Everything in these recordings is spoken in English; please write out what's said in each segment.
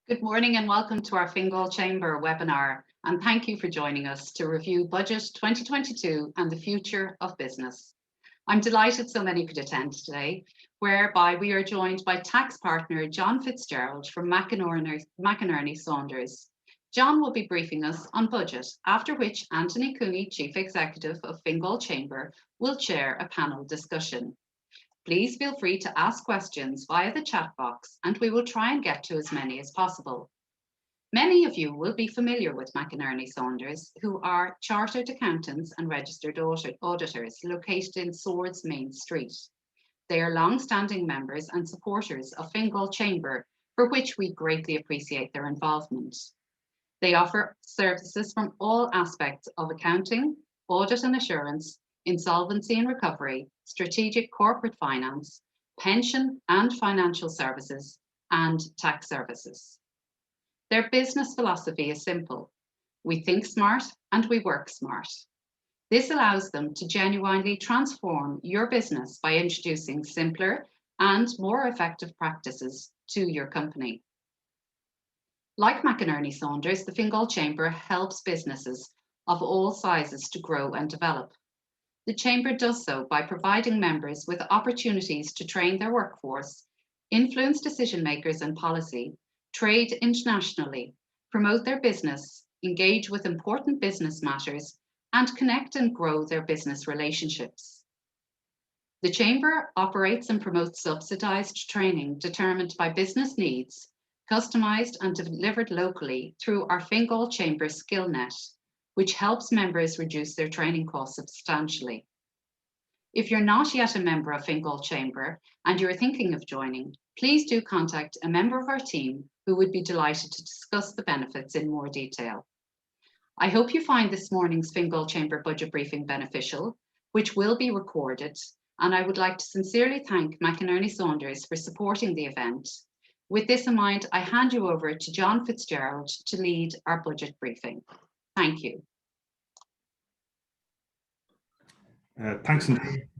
Good morning and welcome to our Fingal Chamber webinar, and thank you for joining us to review Budget 2022 and the future of business. I'm delighted so many could attend today, whereby we are joined by tax partner John Fitzgerald from McInerney Saunders. John will be briefing us on budget, after which Anthony Cooney, Chief Executive of Fingal Chamber, will chair a panel discussion. Please feel free to ask questions via the chat box and we will try and get to as many as possible. Many of you will be familiar with McInerney Saunders, who are chartered accountants and registered auditors located in Swords Main Street. They are long-standing members and supporters of Fingal Chamber, for which we greatly appreciate their involvement. They offer services from all aspects of accounting, audit and assurance, insolvency and recovery, strategic corporate finance, pension and financial services, and tax services. Their business philosophy is simple. We think smart and we work smart. This allows them to genuinely transform your business by introducing simpler and more effective practices to your company. Like McInerney Saunders, the Fingal Chamber helps businesses of all sizes to grow and develop. The Chamber does so by providing members with opportunities to train their workforce, influence decision makers and policy, trade internationally, promote their business, engage with important business matters, and connect and grow their business relationships. The Chamber operates and promotes subsidised training determined by business needs, customised and delivered locally through our Fingal Chamber SkillNet, which helps members reduce their training costs substantially. If you're not yet a member of Fingal Chamber and you're thinking of joining, please do contact a member of our team who would be delighted to discuss the benefits in more detail. I hope you find this morning's Fingal Chamber budget briefing beneficial, which will be recorded, and I would like to sincerely thank McInerney Saunders for supporting the event. With this in mind, I hand you over to John Fitzgerald to lead our budget briefing. Thank you. Thanks and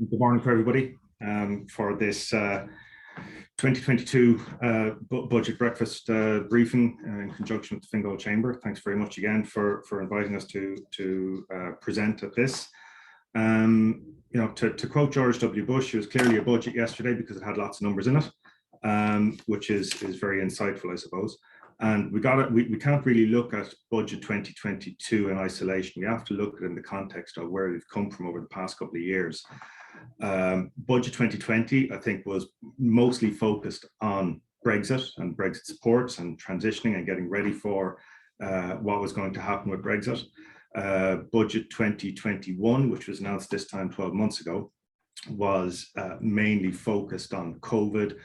good morning for everybody for this 2022 budget breakfast briefing in conjunction with the Fingal Chamber. Thanks very much again for inviting us to present at this. You know, to quote George W. Bush, it was clearly a budget yesterday because it had lots of numbers in it, which is very insightful, I suppose. And we can't really look at budget 2022 in isolation. We have to look at it in the context of where we've come from over the past couple of years. Budget 2020, I think, was mostly focused on Brexit and Brexit supports and transitioning and getting ready for what was going to happen with Brexit. Budget 2021, which was announced this time 12 months ago, was mainly focused on COVID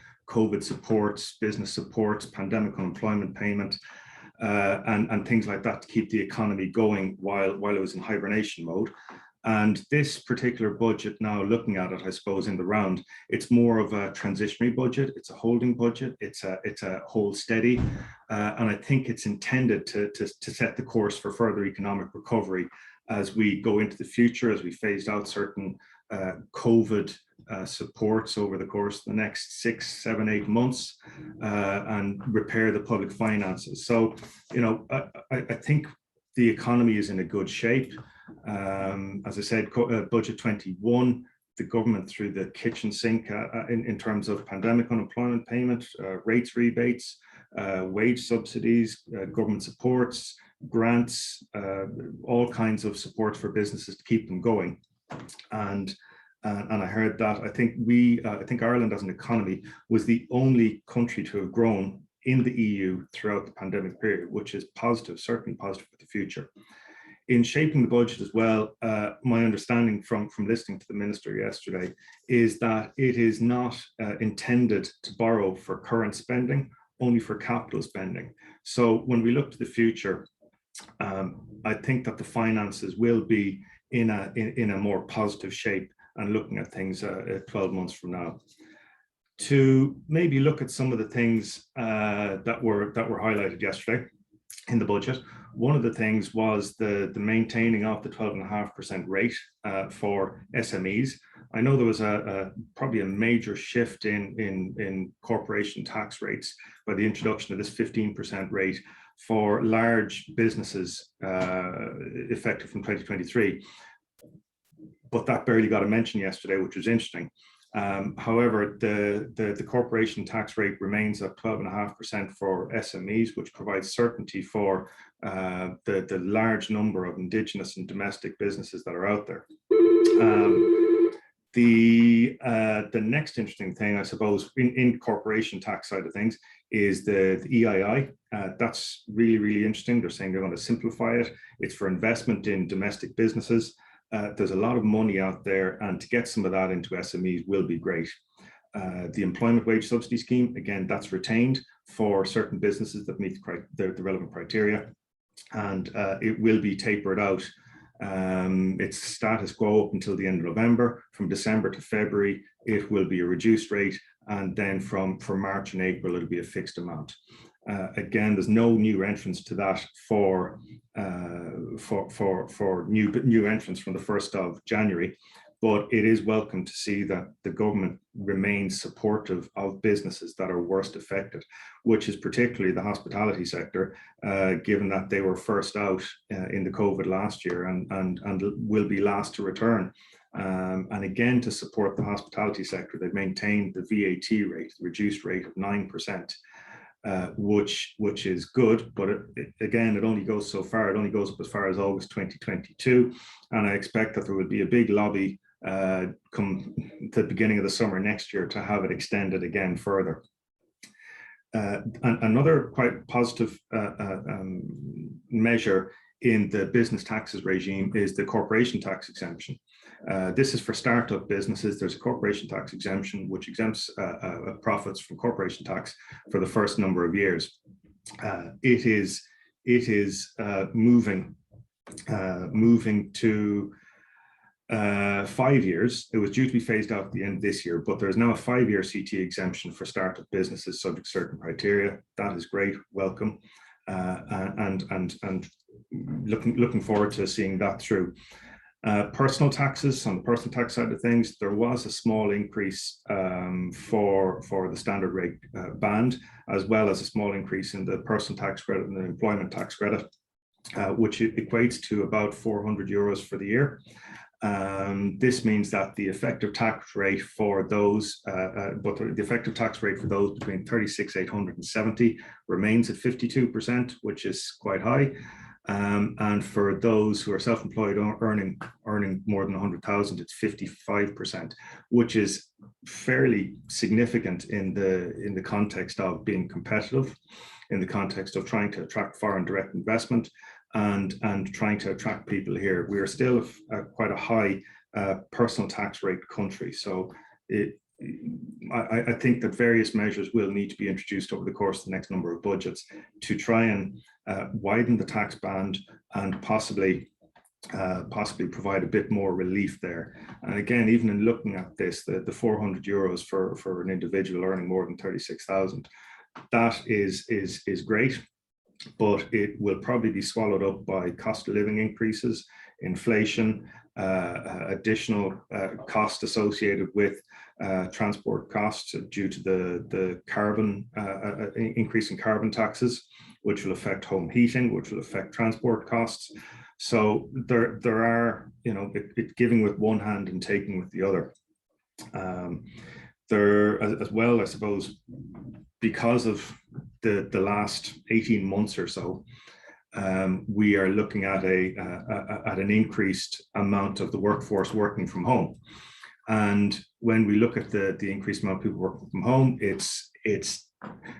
supports, business supports, pandemic unemployment payment, and things like that to keep the economy going while it was in hibernation mode. And this particular budget, now looking at it, I suppose in the round, it's more of a transitionary budget. It's a holding budget. It's a hold steady, and I think it's intended to set the course for further economic recovery as we go into the future, as we phased out certain COVID supports over the course of the next 6, 7, 8 months, and repair the public finances. So, you know, I think the economy is in a good shape. As I said, budget 21, the government through the kitchen sink in terms of pandemic unemployment payment, rates rebates, wage subsidies, government supports, grants, all kinds of support for businesses to keep them going. And I heard that I think Ireland as an economy was the only country to have grown in the EU throughout the pandemic period, which is positive, certainly positive for the future. In shaping the budget as well, my understanding from listening to the Minister yesterday is that it is not intended to borrow for current spending, only for capital spending. So when we look to the future, I think that the finances will be in a more positive shape and looking at things 12 months from now. To maybe look at some of the things that were highlighted yesterday. in the budget. One of the things was the maintaining of the 12.5% rate for SMEs. I know there was probably a major shift in corporation tax rates by the introduction of this 15% rate for large businesses effective from 2023. But that barely got a mention yesterday, which was interesting. However, the corporation tax rate remains at 12.5% for SMEs, which provides certainty for the large number of Indigenous and domestic businesses that are out there. The next interesting thing, I suppose, in corporation tax side of things is the EII. That's really, really interesting. They're saying they're going to simplify it. It's for investment in domestic businesses. There's a lot of money out there, and to get some of that into SMEs will be great. The employment wage subsidy scheme, again, that's retained for certain businesses that meet the relevant criteria, and it will be tapered out. It's status quo up until the end of November. From December to February, it will be a reduced rate, and then from March and April, it'll be a fixed amount. Again, there's no new entrants to that for new entrants from the 1st of January, but it is welcome to see that the government remains supportive of businesses that are worst affected, which is particularly the hospitality sector, given that they were first out in the COVID last year and will be last to return. And again, to support the hospitality sector, they've maintained the VAT rate, the reduced rate of 9%. Which is good, but it only goes so far. It only goes up as far as August 2022, and I expect that there will be a big lobby come the beginning of the summer next year to have it extended again further. And another quite positive measure in the business taxes regime is the corporation tax exemption. This is for startup businesses. There's a corporation tax exemption which exempts profits from corporation tax for the first number of years. It is moving to 5 years. It was due to be phased out at the end of this year, but there's now a 5-year CT exemption for startup businesses subject to certain criteria. That is great, welcome, and looking forward to seeing that through. Personal taxes, on the personal tax side of things, there was a small increase for the standard rate band, as well as a small increase in the personal tax credit and the employment tax credit, which equates to about €400 for the year. This means that the effective tax rate for those, the effective tax rate for those between 36,800 and 70 remains at 52%, which is quite high. And for those who are self-employed earning more than 100,000, it's 55%, which is fairly significant in the context of being competitive, in the context of trying to attract foreign direct investment and trying to attract people here. We are still quite a high personal tax rate country, so I think that various measures will need to be introduced over the course of the next number of budgets to try and widen the tax band and possibly provide a bit more relief there. And again, even in looking at this, the €400 for an individual earning more than 36,000, that is great, but it will probably be swallowed up by cost of living increases, inflation, additional cost associated with transport costs due to the carbon increase in carbon taxes, which will affect home heating, which will affect transport costs. So there are, it giving with one hand and taking with the other. There as well, I suppose, because of the last 18 months or so, we are looking at an increased amount of the workforce working from home. And when we look at the increased amount of people working from home,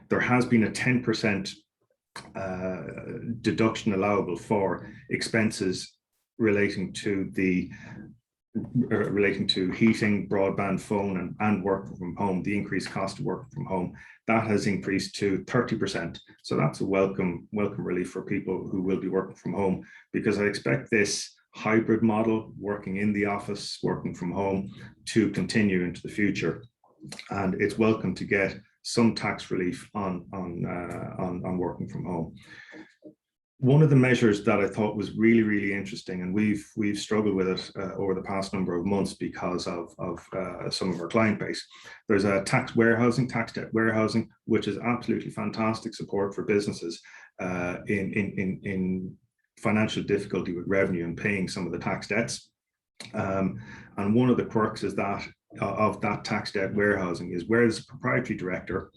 there has been a 10% deduction allowable for expenses relating to heating, broadband, phone, and working from home. The increased cost of working from home, that has increased to 30%. So that's a welcome relief for people who will be working from home, because I expect this hybrid model, working in the office, working from home, to continue into the future. And it's welcome to get some tax relief on working from home. One of the measures that I thought was really, really interesting, and we've struggled with it over the past number of months because of some of our client base. There's a tax debt warehousing, which is absolutely fantastic support for businesses in financial difficulty with revenue and paying some of the tax debts. And one of the quirks is that of that tax debt warehousing is where there's a proprietary director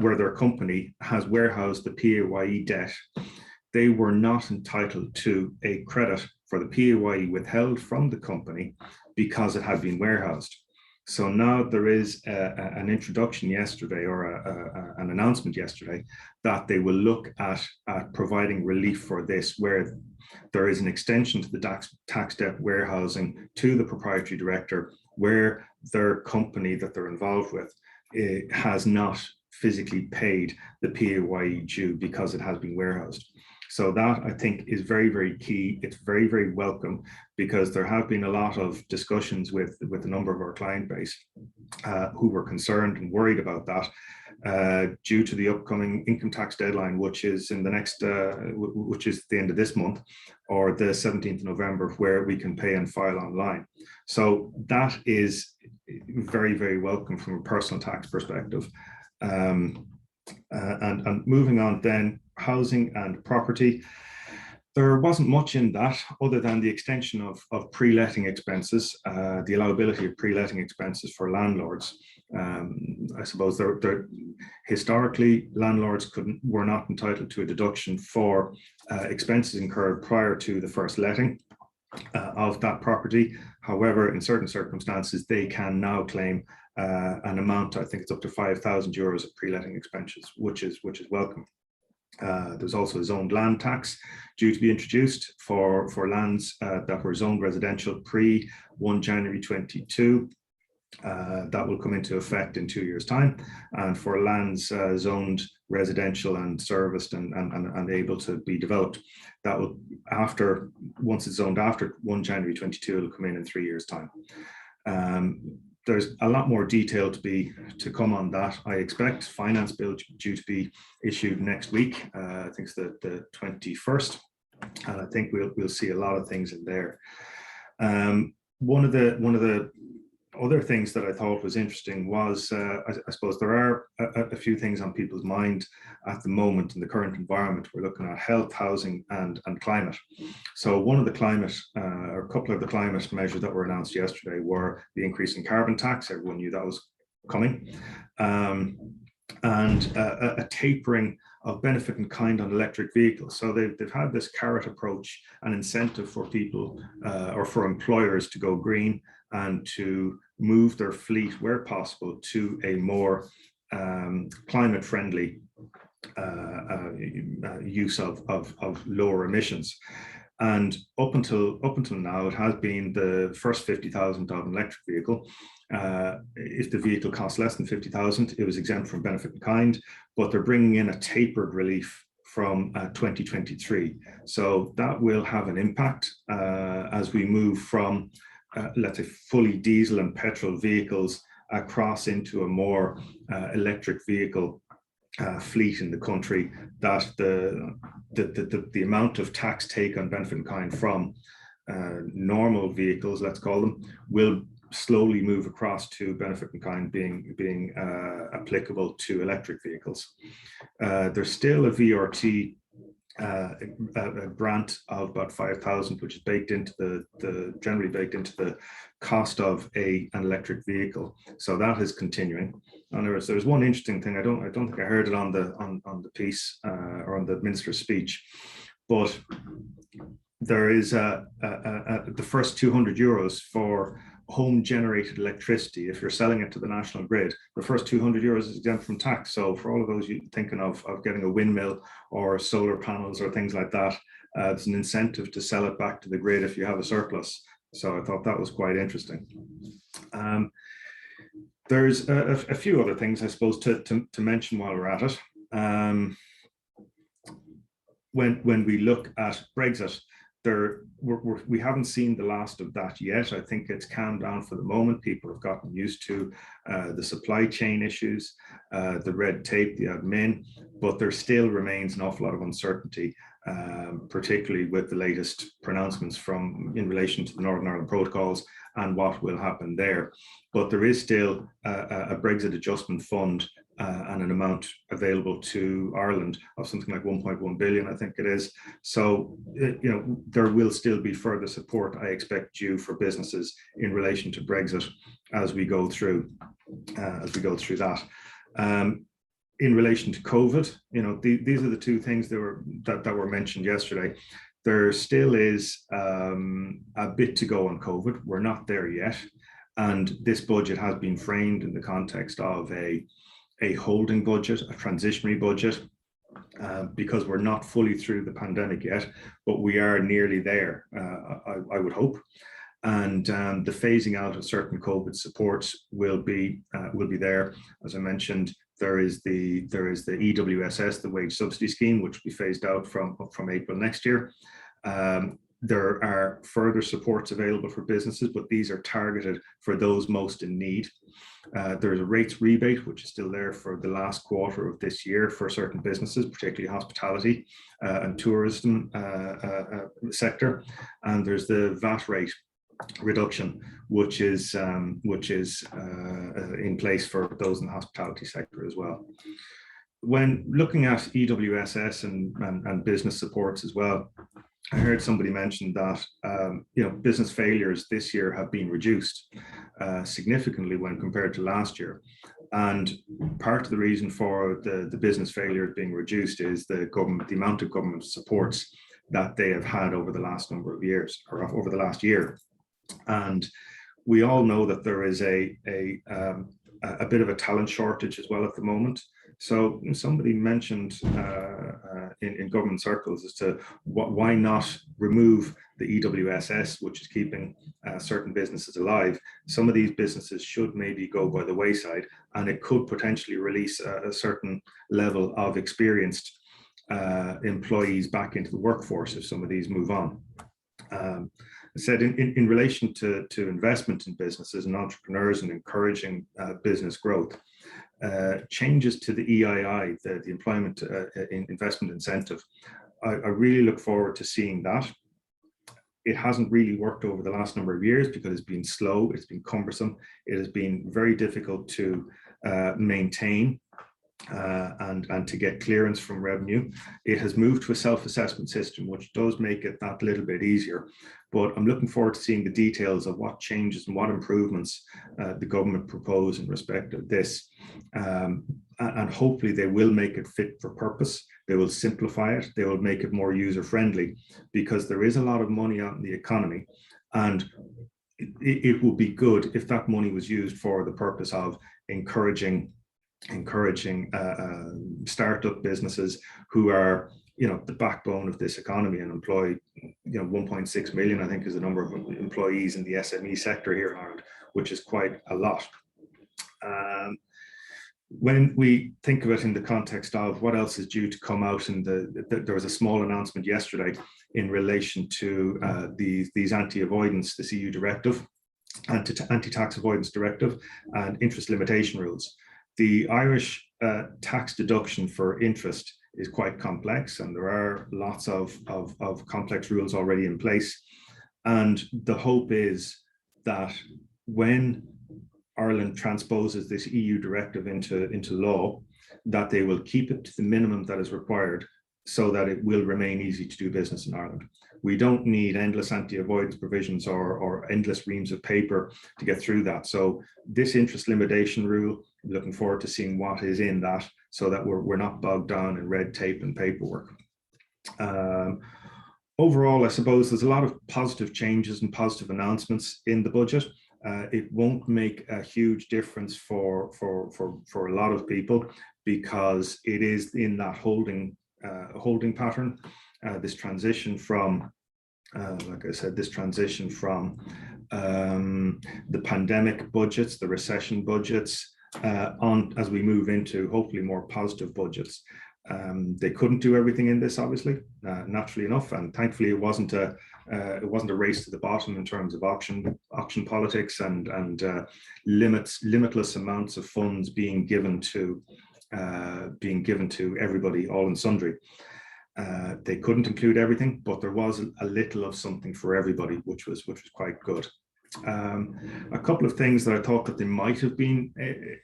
where their company has warehoused the PAYE debt, they were not entitled to a credit for the PAYE withheld from the company because it had been warehoused. So now there is an introduction yesterday, or an announcement yesterday, that they will look at providing relief for this, where there is an extension to the tax debt warehousing to the proprietary director, where their company that they're involved with has not physically paid the PAYE due because it has been warehoused. So that, I think, is very, very key. It's very, very welcome, because there have been a lot of discussions with a number of our client base who were concerned and worried about that due to the upcoming income tax deadline, which is in the next, which is the end of this month, or the 17th of November, where we can pay and file online. So that is very, very welcome from a personal tax perspective. And moving on then, housing and property. There wasn't much in that other than the extension of pre-letting expenses, the allowability of pre-letting expenses for landlords. I suppose historically, landlords were not entitled to a deduction for expenses incurred prior to the first letting of that property. However, in certain circumstances, they can now claim an amount, I think it's up to €5,000 of pre-letting expenses, which is welcome. There's also a zoned land tax due to be introduced for lands that were zoned residential pre 1 January 22. That will come into effect in 2 years' time. And for lands zoned residential and serviced and able to be developed, that will, once it's zoned after 1 January 22, it'll come in 3 years' time. There's a lot more detail to come on that. I expect finance bill due to be issued next week. I think it's the 21st, and I think we'll see a lot of things in there. One of the other things that I thought was interesting was, I suppose there are a few things on people's mind at the moment in the current environment. We're looking at health, housing, and climate. So one of the climate, or a couple of the climate measures that were announced yesterday were the increase in carbon tax. Everyone knew that was coming. And a tapering of benefit in kind on electric vehicles. So they've had this carrot approach, an incentive for people or for employers to go green and to move their fleet where possible to a more climate friendly use of lower emissions. And up until now, it has been the first 50,000 of an electric vehicle. If the vehicle costs less than 50,000, it was exempt from benefit in kind, but they're bringing in a tapered relief from 2023. So that will have an impact as we move from, let's say, fully diesel and petrol vehicles across into a more electric vehicle fleet in the country, that the amount of tax take on benefit in kind from normal vehicles, let's call them, will slowly move across to benefit in kind being applicable to electric vehicles. There's still a VRT a grant of about 5,000, which is baked into generally baked into the cost of an electric vehicle. So that is continuing. And there's one interesting thing. I don't think I heard it on the piece or on the minister's speech, but there is the first €200 for home generated electricity. If you're selling it to the national grid, the first €200 is exempt from tax. So for all of those you thinking of getting a windmill or solar panels or things like that, it's an incentive to sell it back to the grid if you have a surplus. So I thought that was quite interesting. There's a few other things, I suppose, to mention while we're at it. When we look at Brexit, we haven't seen the last of that yet. I think it's calmed down for the moment. People have gotten used to the supply chain issues, the red tape, the admin, but there still remains an awful lot of uncertainty, particularly with the latest pronouncements in relation to the Northern Ireland protocols and what will happen there. But there is still a Brexit adjustment fund and an amount available to Ireland of something like 1.1 billion, I think it is. So, there will still be further support, I expect, due for businesses in relation to Brexit as we go through that. In relation to COVID, these are the two things that were mentioned yesterday. There still is a bit to go on COVID. We're not there yet. And this budget has been framed in the context of a holding budget, a transitionary budget, because we're not fully through the pandemic yet, but we are nearly there, I would hope. And the phasing out of certain COVID supports will be there. As I mentioned, there is the EWSS, the wage subsidy scheme, which will be phased out from April next year. There are further supports available for businesses, but these are targeted for those most in need. There's a rates rebate, which is still there for the last quarter of this year for certain businesses, particularly hospitality and tourism sector. And there's the VAT rate reduction, which is in place for those in the hospitality sector as well. When looking at EWSS and business supports as well, I heard somebody mention that business failures this year have been reduced significantly when compared to last year, and part of the reason for the business failure being reduced is the amount of government supports that they have had over the last number of years, or over the last year. And we all know that there is a bit of a talent shortage as well at the moment. So somebody mentioned in government circles as to why not remove the EWSS, which is keeping certain businesses alive. Some of these businesses should maybe go by the wayside, and it could potentially release a certain level of experienced employees back into the workforce if some of these move on. I said in relation to investment in businesses and entrepreneurs and encouraging business growth, changes to the EII, the Employment Investment Incentive, I really look forward to seeing that. It hasn't really worked over the last number of years because it's been slow, it's been cumbersome, it has been very difficult to maintain and to get clearance from revenue. It has moved to a self-assessment system, which does make it that little bit easier. But I'm looking forward to seeing the details of what changes and what improvements the government propose in respect of this. And hopefully they will make it fit for purpose. They will simplify it. They will make it more user-friendly, because there is a lot of money out in the economy, and it would be good if that money was used for the purpose of encouraging startup businesses who are the backbone of this economy and employ 1.6 million, I think, is the number of employees in the SME sector here in Ireland, which is quite a lot. When we think of it in the context of what else is due to come out, and there was a small announcement yesterday in relation to these AntiAvoidance, this EU directive, anti-tax avoidance directive, and interest limitation rules. The Irish tax deduction for interest is quite complex, and there are lots of complex rules already in place. And the hope is that when Ireland transposes this EU directive into law, that they will keep it to the minimum that is required, so that it will remain easy to do business in Ireland. We don't need endless anti-avoidance provisions or endless reams of paper to get through that. So this interest limitation rule, I'm looking forward to seeing what is in that, so that we're not bogged down in red tape and paperwork. Overall, I suppose there's a lot of positive changes and positive announcements in the budget. It won't make a huge difference for a lot of people, because it is in that holding pattern. This transition from, like I said, this transition from the pandemic budgets, the recession budgets, on as we move into hopefully more positive budgets. They couldn't do everything in this, obviously, naturally enough, and thankfully it wasn't a race to the bottom in terms of auction politics and limitless amounts of funds being given to everybody, all and sundry. They couldn't include everything, but there was a little of something for everybody, which was quite good. A couple of things that I thought that they might have been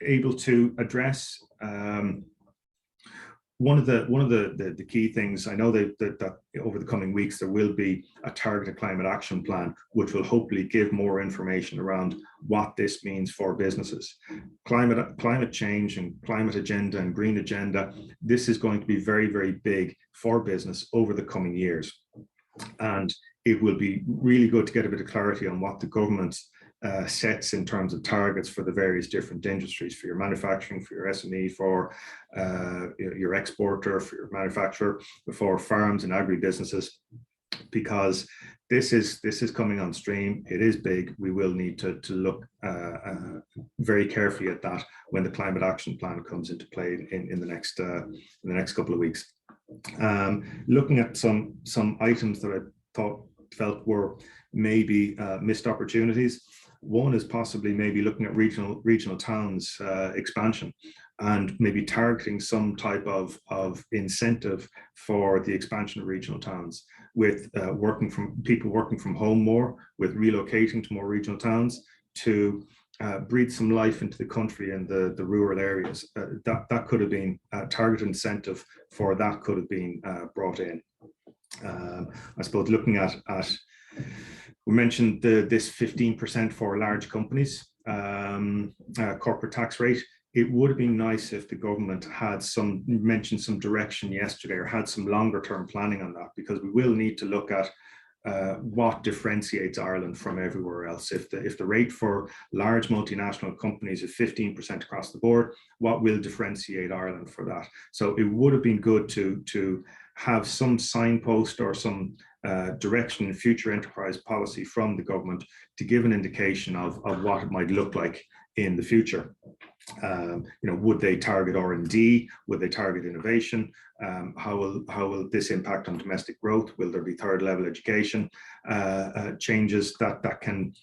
able to address. One of the key things, I know that over the coming weeks there will be a targeted climate action plan, which will hopefully give more information around what this means for businesses. Climate change and climate agenda and green agenda, this is going to be very, very big for business over the coming years. And it will be really good to get a bit of clarity on what the government sets in terms of targets for the various different industries, for your manufacturing, for your SME, for your exporter, for your manufacturer, for farms and agribusinesses, because this is coming on stream. It is big. We will need to look very carefully at that when the climate action plan comes into play in the next couple of weeks. Looking at some items that I felt were maybe missed opportunities. One is possibly maybe looking at regional towns expansion and maybe targeting some type of incentive for the expansion of regional towns, with people working from home more, with relocating to more regional towns to breathe some life into the country and the rural areas. That could have been a targeted incentive for that could have been brought in. I suppose looking at we mentioned this 15% for large companies corporate tax rate. It would have been nice if the government had mentioned some direction yesterday, or had some longer term planning on that, because we will need to look at what differentiates Ireland from everywhere else. If the rate for large multinational companies is 15% across the board, what will differentiate Ireland for that? So it would have been good to have some signpost or some direction in future enterprise policy from the government to give an indication of what it might look like in the future. Would they target R&D? Would they target innovation? How will this impact on domestic growth? Will there be third level education changes that can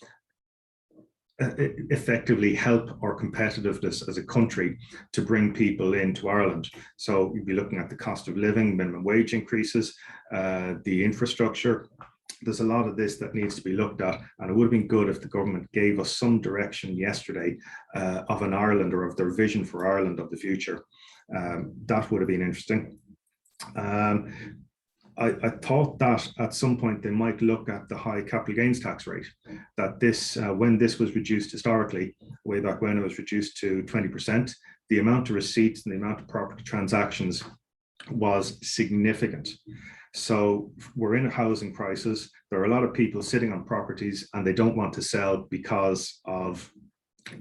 effectively help our competitiveness as a country to bring people into Ireland? So you'd be looking at the cost of living, minimum wage increases, the infrastructure. There's a lot of this that needs to be looked at, and it would have been good if the government gave us some direction yesterday of an Ireland, or of their vision for Ireland of the future. That would have been interesting. I thought that at some point they might look at the high capital gains tax rate, that this, when this was reduced historically, way back when it was reduced to 20%, the amount of receipts and the amount of property transactions was significant. So we're in a housing crisis. There are a lot of people sitting on properties and they don't want to sell because of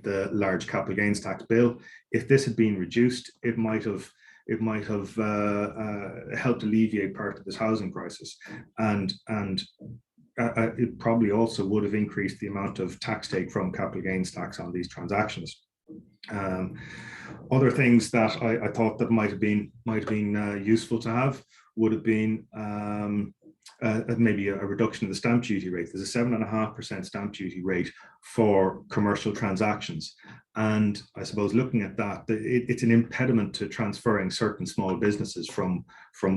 the large capital gains tax bill. If this had been reduced, it might have helped alleviate part of this housing crisis, and it probably also would have increased the amount of tax take from capital gains tax on these transactions. Other things that I thought that might have been useful to have would have been maybe a reduction in the stamp duty rate. There's a 7.5% stamp duty rate for commercial transactions. And I suppose looking at that, it's an impediment to transferring certain small businesses from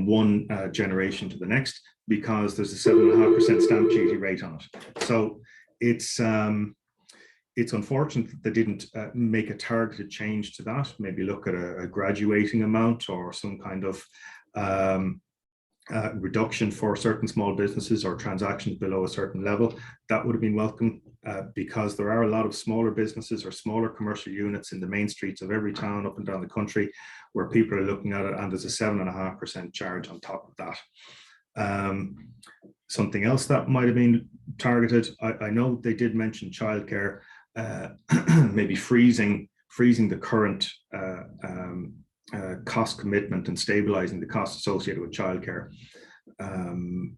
one generation to the next, because there's a 7.5% stamp duty rate on it. So it's unfortunate that they didn't make a targeted change to that, maybe look at a graduating amount or some kind of reduction for certain small businesses or transactions below a certain level. That would have been welcome, because there are a lot of smaller businesses or smaller commercial units in the main streets of every town up and down the country where people are looking at it, and there's a 7.5% charge on top of that. Something else that might have been targeted, I know they did mention childcare, maybe freezing the current cost commitment and stabilizing the costs associated with childcare.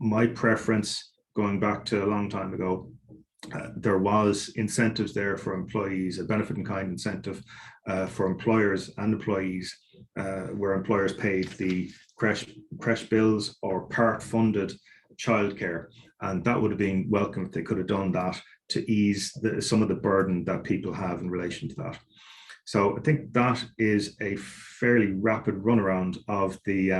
My preference, going back to a long time ago, there was incentives there for employees, a benefit in kind incentive for employers and employees where employers paid the creche bills or part-funded childcare, and that would have been welcome if they could have done that to ease some of the burden that people have in relation to that. So I think that is a fairly rapid runaround of the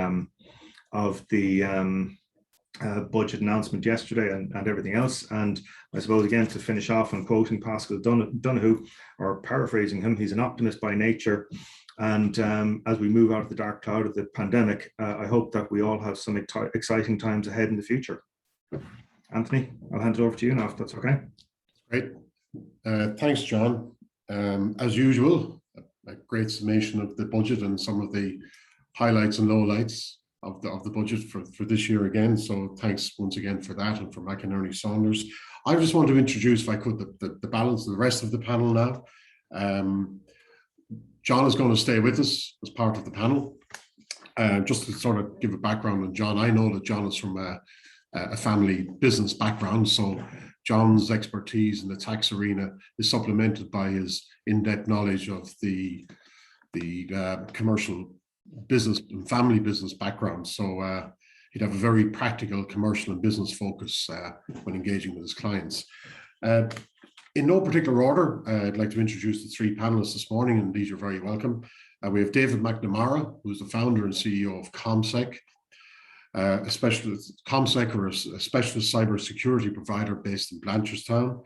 budget announcement yesterday and everything else. And I suppose, again, to finish off on quoting Pascal Donoghue, or paraphrasing him, he's an optimist by nature. And as we move out of the dark cloud of the pandemic, I hope that we all have some exciting times ahead in the future. Anthony, I'll hand it over to you now, if that's okay. Great. Thanks, John. As usual, a great summation of the budget and some of the highlights and lowlights of the budget for this year again. So thanks once again for that, and for McInerney Saunders. I just want to introduce, if I could, the balance of the rest of the panel now. John is going to stay with us as part of the panel. Just to sort of give a background on John, I know that John is from a family business background, so John's expertise in the tax arena is supplemented by his in-depth knowledge of the commercial business and family business background. So he'd have a very practical commercial and business focus when engaging with his clients. In no particular order, I'd like to introduce the three panelists this morning, and these are very welcome. We have David McNamara, who's the founder and CEO of Commsec. Commsec, or a specialist cybersecurity provider based in Blanchardstown.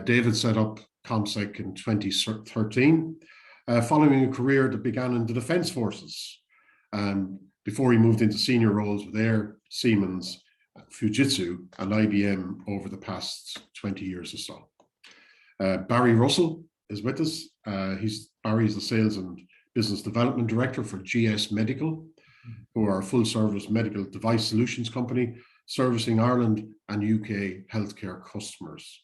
David set up Commsec in 2013, following a career that began in the Defence Forces, before he moved into senior roles with Air, Siemens, Fujitsu, and IBM over the past 20 years or so. Barry Russell is with us. Barry's the Sales and Business Development Director for GS Medical, who are a full-service medical device solutions company servicing Ireland and UK healthcare customers.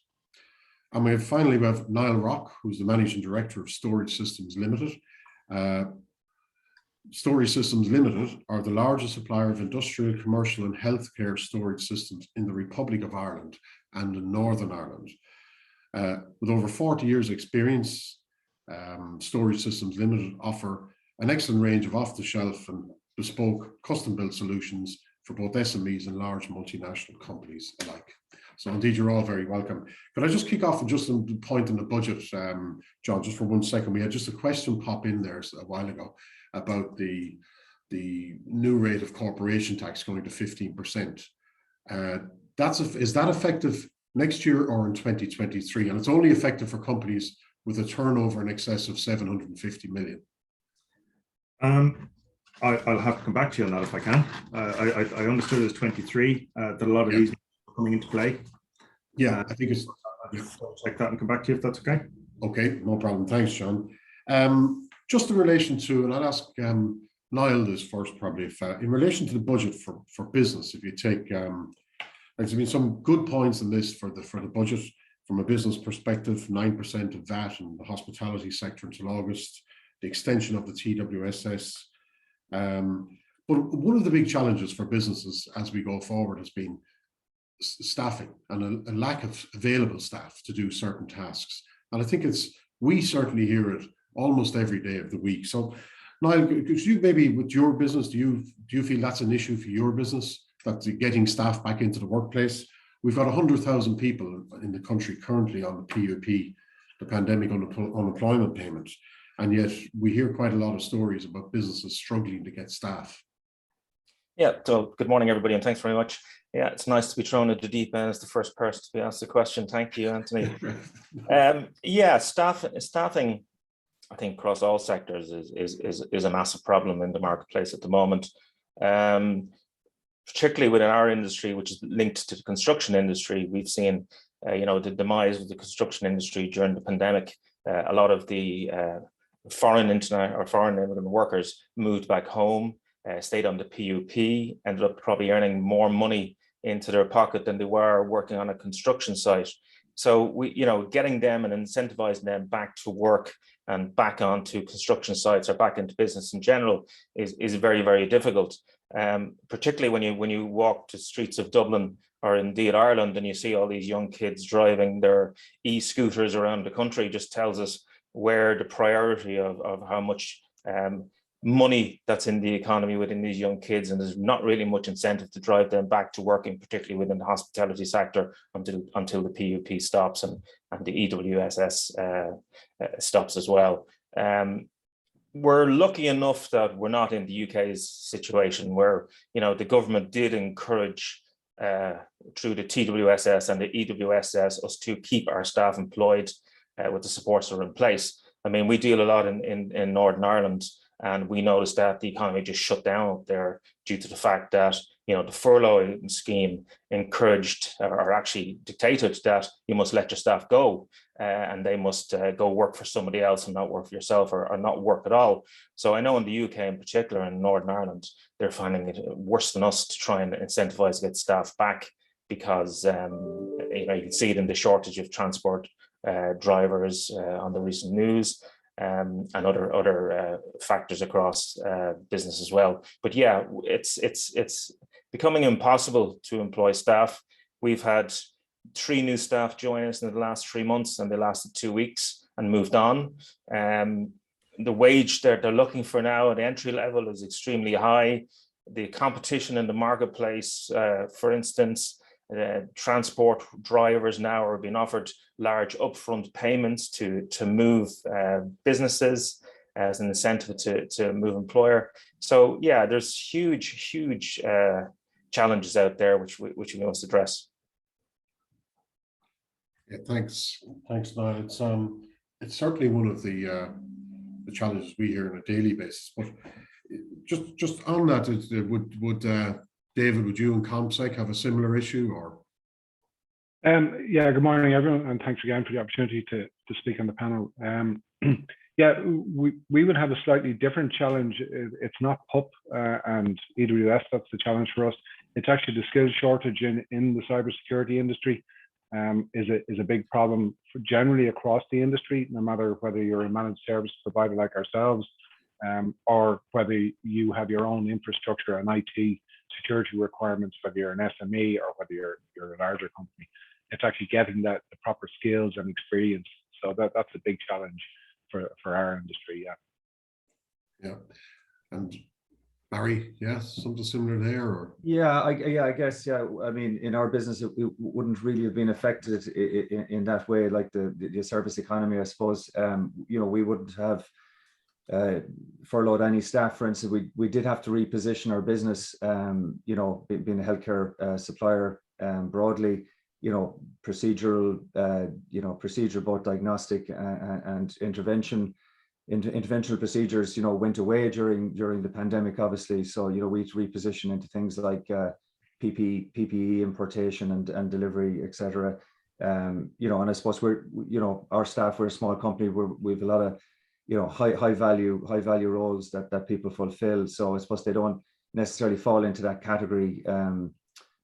And finally we have Niall Rock, who's the Managing Director of Storage Systems Limited. Storage Systems Limited are the largest supplier of industrial, commercial and healthcare storage systems in the Republic of Ireland and in Northern Ireland. With over 40 years experience, Storage Systems Limited offer an excellent range of off-the-shelf and bespoke custom-built solutions for both SMEs and large multinational companies alike. So indeed, you're all very welcome. Could I just kick off with just a point on the budget, John, just for 1 second? We had just a question pop in there a while ago about the new rate of corporation tax going to 15%. Is that effective next year or in 2023? And it's only effective for companies with a turnover in excess of 750 million. I'll have to come back to you on that if I can. I understood it as 23, that a lot of these are coming into play. Yeah, I think it's... I'll check that and come back to you if that's okay. Okay, no problem. Thanks, John. Just in relation to, and I'll ask Niall this first probably, if, in relation to the budget for business, if you take, there's been some good points in this for the budget from a business perspective, 9% of VAT in the hospitality sector until August, the extension of the TWSS. But one of the big challenges for businesses as we go forward has been staffing and a lack of available staff to do certain tasks. And I think we certainly hear it almost every day of the week. So Niall, could you maybe with your business, do you feel that's an issue for your business, that getting staff back into the workplace? We've got 100,000 people in the country currently on the PUP, the pandemic unemployment payment. And yet we hear quite a lot of stories about businesses struggling to get staff. Yeah, so good morning, everybody, and thanks very much. Yeah, it's nice to be thrown at the deep end as the first person to be asked the question. Thank you, Anthony. Yeah, staffing, I think, across all sectors is a massive problem in the marketplace at the moment. Particularly within our industry, which is linked to the construction industry, we've seen, the demise of the construction industry during the pandemic. A lot of the foreign immigrant workers moved back home, stayed on the PUP, ended up probably earning more money into their pocket than they were working on a construction site. So we, getting them and incentivizing them back to work and back onto construction sites or back into business in general is very, very difficult. Particularly when you walk the streets of Dublin or indeed Ireland and you see all these young kids driving their e-scooters around the country, just tells us where the priority of how much money that's in the economy within these young kids, and there's not really much incentive to drive them back to working, particularly within the hospitality sector, until the PUP stops and the EWSS stops as well. We're lucky enough that we're not in the UK's situation where, you know, the government did encourage through the TWSS and the EWSS us to keep our staff employed with the supports that are in place. I mean, we deal a lot in Northern Ireland, and we noticed that the economy just shut down up there due to the fact that, you know, the furlough scheme encouraged or actually dictated that you must let your staff go and they must go work for somebody else and not work for yourself, or not work at all. So I know in the UK in particular, in Northern Ireland, they're finding it worse than us to try and incentivize to get staff back, because you know, you can see it in the shortage of transport drivers on the recent news. And other factors across business as well. But yeah, it's becoming impossible to employ staff. We've had 3 new staff join us in the last 3 months, and they lasted 2 weeks and moved on. The wage that they're looking for now at the entry level is extremely high. The competition in the marketplace, for instance, transport drivers now are being offered large upfront payments to move businesses as an incentive to move employer. So yeah, there's huge challenges out there which we must address. Yeah, thanks, Niall. It's certainly one of the challenges we hear on a daily basis. But just on that, would David, would you and Commsec have a similar issue, or? Yeah, good morning, everyone, and thanks again for the opportunity to speak on the panel. Yeah, we would have a slightly different challenge. It's not PUP and EWS that's the challenge for us. It's actually the skills shortage in the cybersecurity industry is a big problem generally across the industry, no matter whether you're a managed service provider like ourselves, or whether you have your own infrastructure and IT security requirements, whether you're an SME or whether you're a larger company. It's actually getting the proper skills and experience. So that's a big challenge for our industry. Yeah. And Barry, yes, something similar there, or? Yeah, I guess, yeah. I mean, in our business, it wouldn't really have been affected in that way, like the service economy, I suppose. You know, we wouldn't have furloughed any staff, for instance. We did have to reposition our business, you know, being a healthcare supplier broadly, you know, procedural both diagnostic and interventional procedures, you know, went away during the pandemic, obviously. So, you know, we reposition into things like PPE importation and delivery, etc. You know, and I suppose our staff, we're a small company, we have a lot of, you know, high value roles that people fulfill. So I suppose they don't necessarily fall into that category. You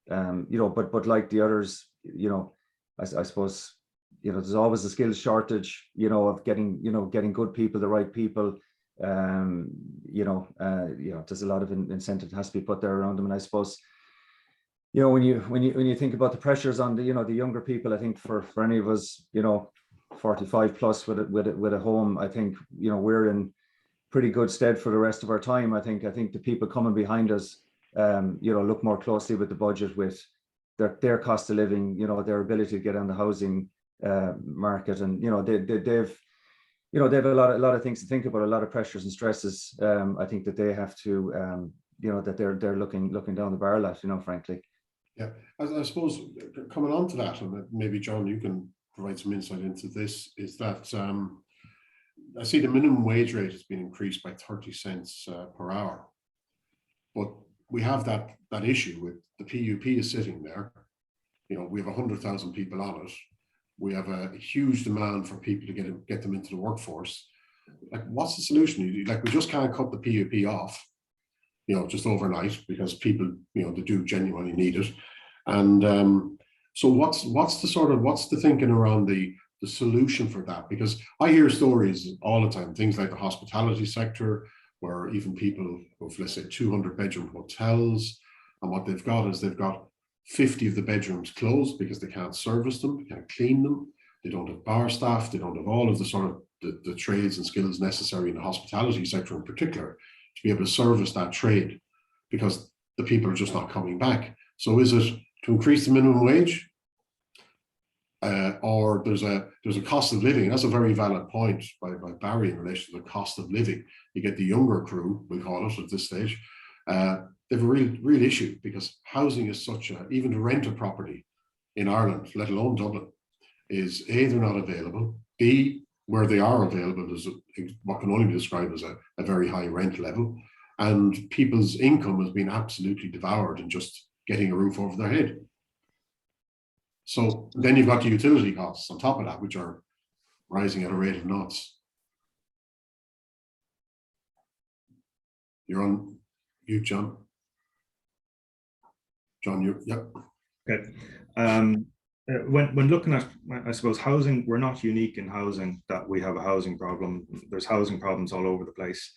know, but like the others, you know, I suppose, you know, there's always a skills shortage, you know, of getting good people, the right people. You know, there's a lot of incentive that has to be put there around them. And I suppose, you know, when you think about the pressures on the younger people, I think for any of us, you know, 45 plus with a home, I think, you know, we're in pretty good stead for the rest of our time. I think the people coming behind us, you know, look more closely with the budget, with their cost of living, you know, their ability to get on the housing market, and you know, they've a lot of things to think about, a lot of pressures and stresses. I think that they have to, you know, that they're looking down the barrel at, you know, frankly. Yeah, I suppose coming on to that, and maybe John, you can provide some insight into this, is that I see the minimum wage rate has been increased by 30 cents per hour, but we have that issue with the PUP is sitting there. You know, we have 100,000 people on it. We have a huge demand for people to get them into the workforce. Like, what's the solution? Like, we just can't cut the PUP off, you know, just overnight, because people, you know, they do genuinely need it. And so what's the thinking around the solution for that? Because I hear stories all the time, things like the hospitality sector, where even people with, let's say, 200 bedroom hotels, and what they've got is they've got 50 of the bedrooms closed because they can't service them, they can't clean them, they don't have bar staff, they don't have all of the sort of the trades and skills necessary in the hospitality sector in particular to be able to service that trade because the people are just not coming back. So is it to increase the minimum wage? Or there's a cost of living? That's a very valid point by Barry in relation to the cost of living. You get the younger crew, we call it at this stage. They have a real issue because housing is such a, even to rent a property in Ireland, let alone Dublin, is A, they're not available, B, where they are available is what can only be described as a very high rent level, and people's income has been absolutely devoured in just getting a roof over their head. So then you've got the utility costs on top of that, which are rising at a rate of knots. You're on mute, John. John, yep. Okay. When looking at, I suppose, housing, we're not unique in housing that we have a housing problem. There's housing problems all over the place.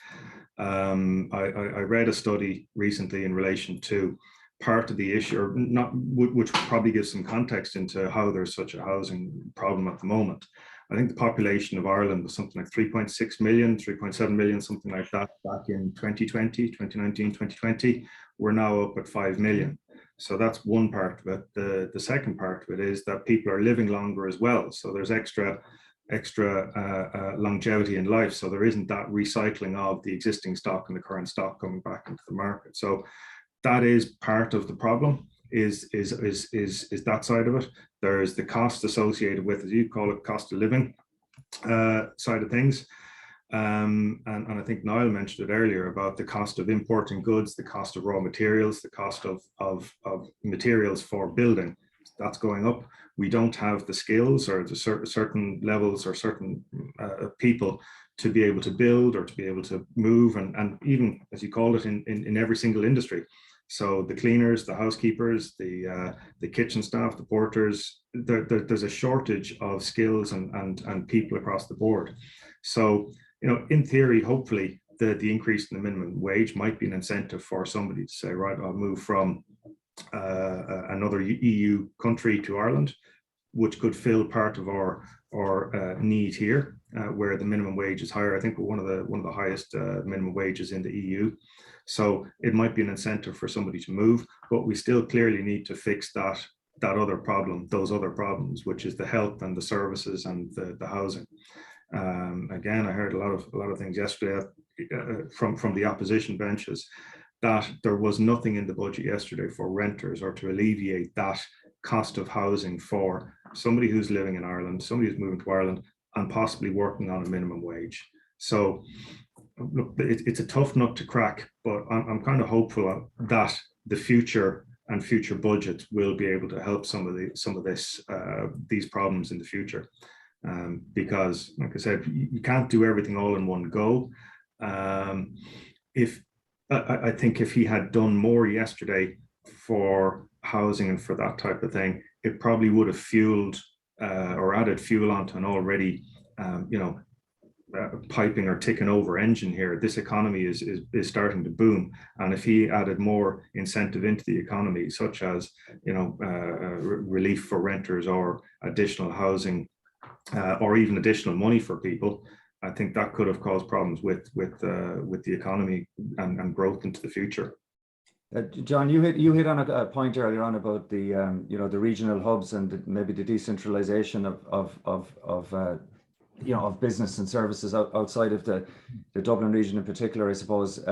I read a study recently in relation to part of the issue, or not, which probably gives some context into how there's such a housing problem at the moment. I think the population of Ireland was something like 3.6 million, 3.7 million, something like that back in 2019, 2020. We're now up at 5 million. So that's one part of it. The second part of it is that people are living longer as well. So there's extra longevity in life. So there isn't that recycling of the existing stock and the current stock coming back into the market. So that is part of the problem, is that side of it. There's the cost associated with, as you call it, cost of living side of things. And I think Niall mentioned it earlier about the cost of importing goods, the cost of raw materials, the cost of materials for building. That's going up. We don't have the skills or the certain levels or certain people to be able to build or to be able to move, and even, as you call it, in every single industry. So the cleaners, the housekeepers, the kitchen staff, the porters, there's a shortage of skills and people across the board. So, you know, in theory, hopefully the increase in the minimum wage might be an incentive for somebody to say, right, I'll move from another EU country to Ireland, which could fill part of our need here, where the minimum wage is higher. I think we're one of the highest minimum wages in the EU. So it might be an incentive for somebody to move, but we still clearly need to fix that other problem, those other problems, which is the health and the services and the housing. Again, I heard a lot of things yesterday from the opposition benches, that there was nothing in the budget yesterday for renters or to alleviate that cost of housing for somebody who's living in Ireland, somebody who's moving to Ireland and possibly working on a minimum wage. So look, it's a tough nut to crack, but I'm kind of hopeful that the future budgets will be able to help some of these problems in the future. Because, like I said, you can't do everything all in one go. I think if he had done more yesterday for housing and for that type of thing, it probably would have fueled or added fuel onto an already, piping or ticking over engine here. This economy is starting to boom, and if he added more incentive into the economy, such as relief for renters or additional housing, or even additional money for people, I think that could have caused problems with the economy and growth into the future. John, you hit on a point earlier on about the the regional hubs and maybe the decentralization of business and services outside of the Dublin region in particular. I suppose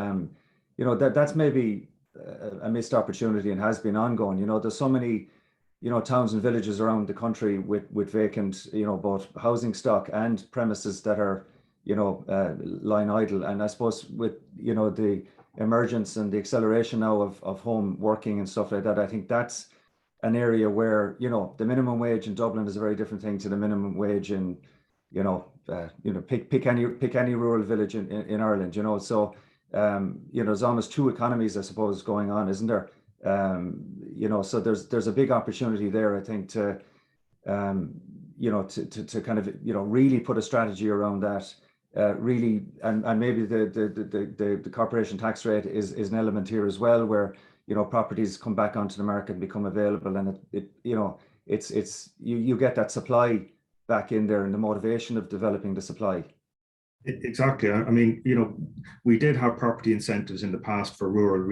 that's maybe a missed opportunity and has been ongoing. There's so many towns and villages around the country with vacant both housing stock and premises that are lying idle. And I suppose with the emergence and the acceleration now of home working and stuff like that, I think that's an area where the minimum wage in Dublin is a very different thing to the minimum wage in pick any rural village in Ireland. So there's almost two economies, I suppose, going on, isn't there? So there's a big opportunity there, I think, to to kind of really put a strategy around that. Really, and maybe the corporation tax rate is an element here as well, where properties come back onto the market and become available, and you get that supply back in there and the motivation of developing the supply. Exactly. I mean, we did have property incentives in the past for rural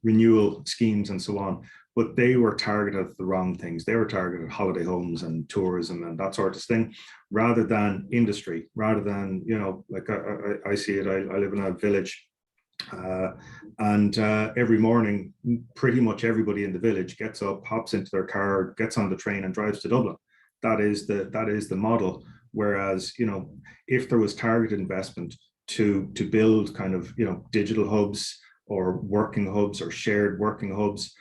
renewal schemes and so on, but they were targeted at the wrong things. They were targeted at holiday homes and tourism and that sort of thing, rather than industry, rather than, like I see it, I live in a village, and every morning, pretty much everybody in the village gets up, hops into their car, gets on the train and drives to Dublin. That is the model. Whereas, if there was targeted investment to build kind of, digital hubs or working hubs or shared working hubs,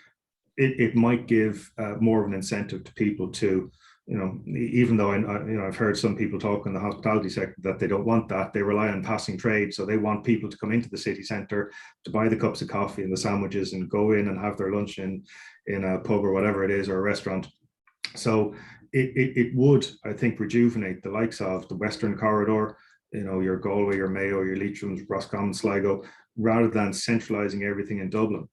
it might give more of an incentive to people to, even though I've heard some people talk in the hospitality sector that they don't want that. They rely on passing trade, so they want people to come into the city centre to buy the cups of coffee and the sandwiches and go in and have their lunch in a pub or whatever it is, or a restaurant. So it would, I think, rejuvenate the likes of the Western Corridor, your Galway, your Mayo, your Leitrim's, Roscommon, Sligo, rather than centralising everything in Dublin.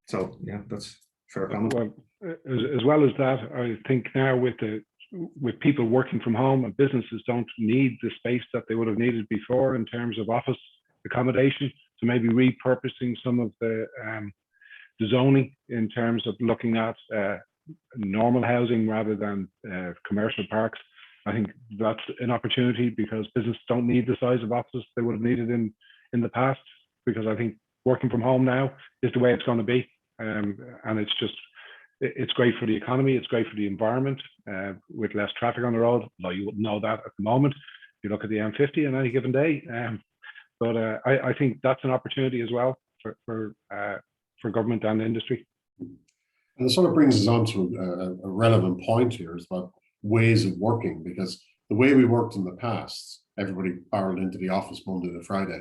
So yeah, that's fair comment. Well, as well as that, I think now with people working from home, and businesses don't need the space that they would have needed before in terms of office accommodation. So maybe repurposing some of the zoning in terms of looking at normal housing rather than commercial parks. I think that's an opportunity, because businesses don't need the size of offices they would have needed in the past, because I think working from home now is the way it's going to be. And it's great for the economy, it's great for the environment, with less traffic on the road, though you wouldn't know that at the moment. You look at the M50 on any given day. But I think that's an opportunity as well for government and industry. And it sort of brings us on to a relevant point here, is about ways of working, because the way we worked in the past, everybody barreled into the office Monday to Friday.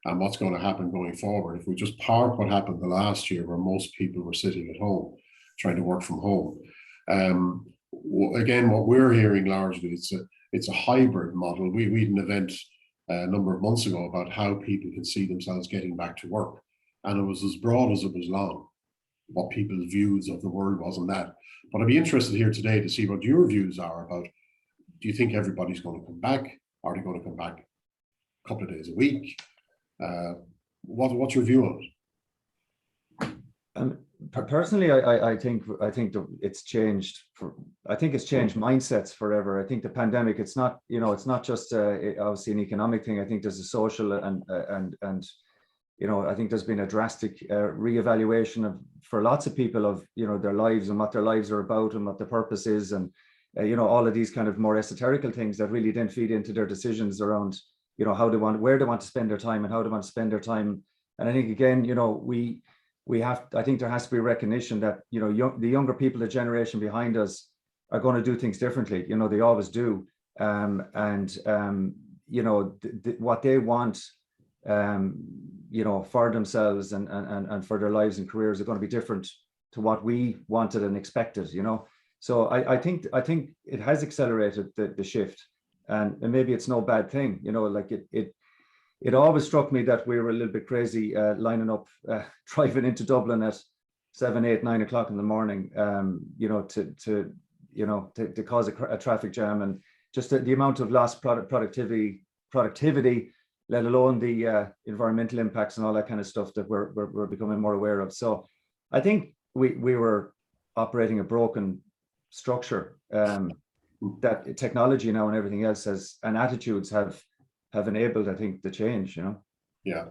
And what's going to happen going forward, if we just park what happened the last year, where most people were sitting at home trying to work from home. Again, what we're hearing largely, it's a hybrid model. We had an event a number of months ago about how people can see themselves getting back to work, and it was as broad as it was long, what people's views of the world was on that. But I'd be interested here today to see what your views are about, do you think everybody's going to come back? Are they going to come back a couple of days a week? What's your view on it? Personally, I think it's changed. I think it's changed mindsets forever. I think the pandemic, it's not just obviously an economic thing. I think there's a social and I think there's been a drastic reevaluation for lots of people of their lives and what their lives are about and what the purpose is, and all of these kind of more esoterical things that really didn't feed into their decisions around where they want to spend their time and how they want to spend their time. And I think again, I think there has to be recognition that the younger people, the generation behind us, are going to do things differently. They always do, what they want, for themselves and for their lives and careers are going to be different to what we wanted and expected. So I think it has accelerated the shift, and maybe it's no bad thing. Like it always struck me that we were a little bit crazy lining up, driving into Dublin at 7, 8, 9 o'clock in the morning, to cause a traffic jam, and just the amount of lost productivity, let alone the environmental impacts and all that kind of stuff that we're becoming more aware of. So I think we were operating a broken structure, that technology now and everything else and attitudes have enabled, I think, the change. Yeah.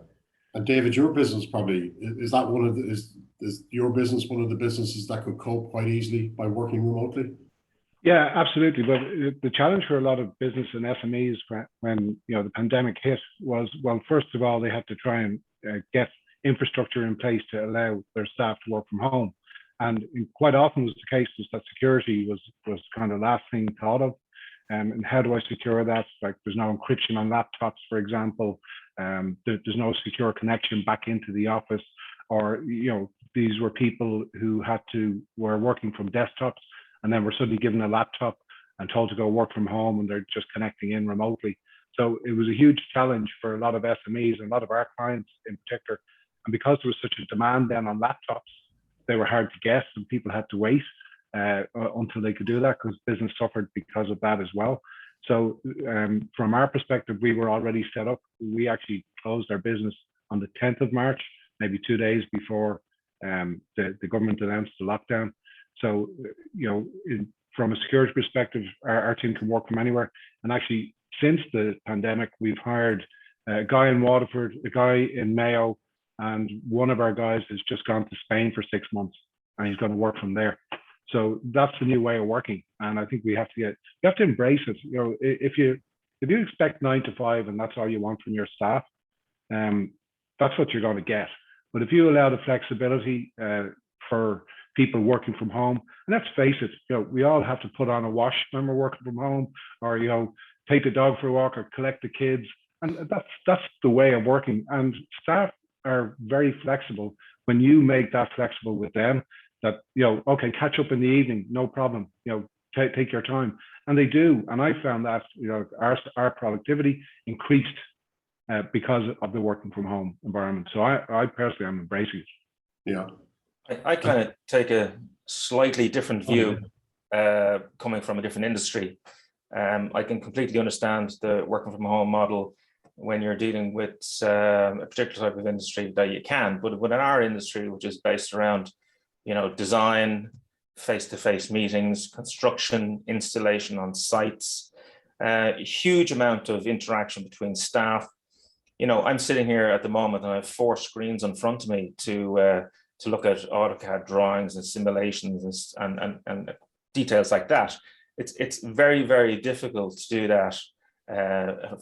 And David, your business probably is your business one of the businesses that could cope quite easily by working remotely? Yeah, absolutely. But the challenge for a lot of business and SMEs when the pandemic hit was, well, first of all, they had to try and get infrastructure in place to allow their staff to work from home. And quite often was the case that security was kind of last thing thought of. And how do I secure that? Like, there's no encryption on laptops, for example. There's no secure connection back into the office, or these were people who were working from desktops, and then were suddenly given a laptop and told to go work from home, and they're just connecting in remotely. So it was a huge challenge for a lot of SMEs and a lot of our clients in particular. And because there was such a demand then on laptops, they were hard to get, and people had to wait until they could do that, because business suffered because of that as well. So from our perspective, we were already set up. We actually closed our business on the 10th of March, maybe 2 days before the government announced the lockdown. So, from a security perspective, our team can work from anywhere. And actually, since the pandemic, we've hired a guy in Waterford, a guy in Mayo, and one of our guys has just gone to Spain for 6 months, and he's going to work from there. So that's the new way of working, and I think you have to embrace it. If you expect 9 to 5 and that's all you want from your staff, that's what you're going to get. But if you allow the flexibility for people working from home, and let's face it, we all have to put on a wash when we're working from home, or take the dog for a walk, or collect the kids, and that's the way of working. And staff are very flexible when you make that flexible with them. That okay, catch up in the evening, no problem. Take your time, and they do. And I found that our productivity increased because of the working from home environment. So I personally am embracing it. Yeah, I kind of take a slightly different view, coming from a different industry. I can completely understand the working from home model when you're dealing with a particular type of industry that you can, but within our industry, which is based around design, face-to-face meetings, construction, installation on sites, a huge amount of interaction between staff. I'm sitting here at the moment and I have 4 screens in front of me to look at AutoCAD drawings and simulations and details like that. It's very, very difficult to do that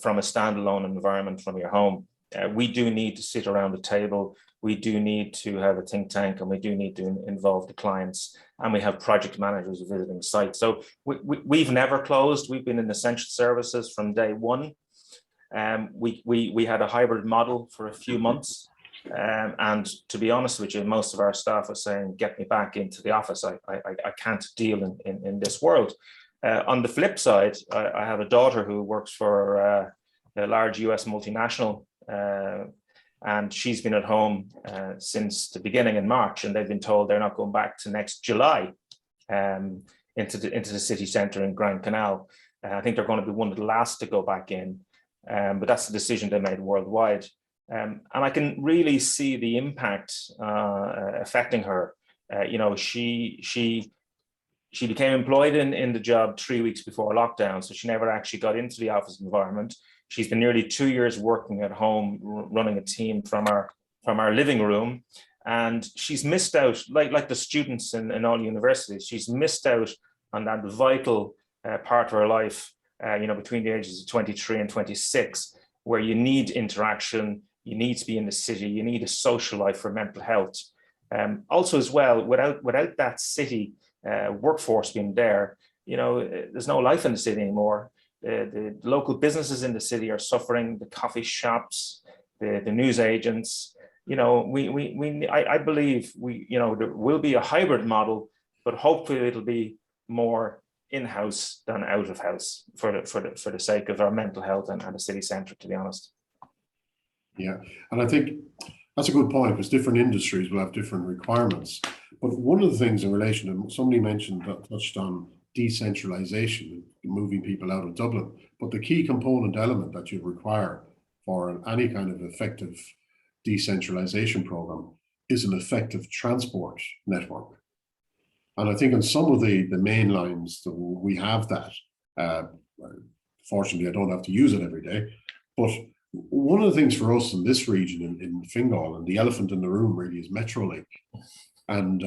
from a standalone environment from your home. We do need to sit around the table. We do need to have a think tank, and we do need to involve the clients, and we have project managers visiting sites. So we've never closed. We've been in essential services from day one. We had a hybrid model for a few months. And to be honest with you, most of our staff are saying, get me back into the office. I can't deal in this world. On the flip side, I have a daughter who works for a large US multinational, and she's been at home since the beginning in March, and they've been told they're not going back to next July into the city centre in Grand Canal. I think they're going to be one of the last to go back in, but that's the decision they made worldwide. And I can really see the impact affecting her. She became employed in the job 3 weeks before lockdown, so she never actually got into the office environment. She's been nearly 2 years working at home, running a team from our living room, and she's missed out, like the students in all universities. She's missed out on that vital part of her life, between the ages of 23 and 26, where you need interaction, you need to be in the city, you need a social life for mental health. Also, as well, without that city workforce being there, there's no life in the city anymore. The local businesses in the city are suffering, the coffee shops, the news agents. I believe there will be a hybrid model, but hopefully it'll be more in-house than out of house for the sake of our mental health and the city centre, to be honest. Yeah, and I think that's a good point, because different industries will have different requirements. But one of the things in relation to, somebody touched on decentralization, moving people out of Dublin, but the key component element that you require for any kind of effective decentralization program is an effective transport network. And I think on some of the main lines that we have that. Fortunately, I don't have to use it every day, but one of the things for us in this region in Fingal, and the elephant in the room really, is Metrolink. And